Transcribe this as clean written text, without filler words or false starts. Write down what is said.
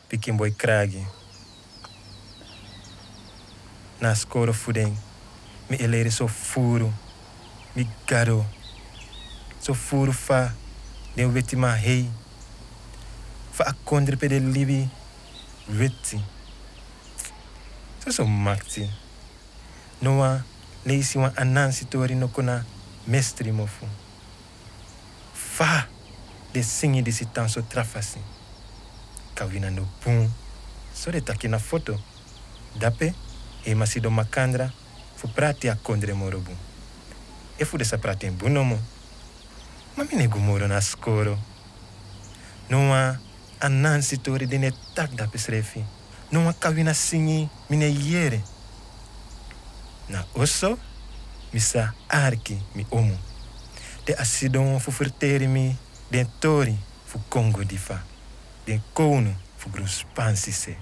Pikin boy kragi. Na skoro fudeng. Mi eleri so furu. Mi gado. So furu fa. Den weti ma hei. Fa akondre pe de libi. Weti. So makti. Noa leisi wan anansi tori no kona mestri mofu. Fa de singi disi tan so trafasi. Kawina no pun. So de taki na foto. Dape e masido makandra fu prati akondre morobu. E fu de sa prati en bunomo. Ma mine gumoro na skoro. Noa anansi tori de ne tak dape srefi. Noa kawina singi mine yere. Na oso, misa arki mi omu. De asidon fu verteri mi den tori fu Congo difa. Den kounu fu gruspansi se.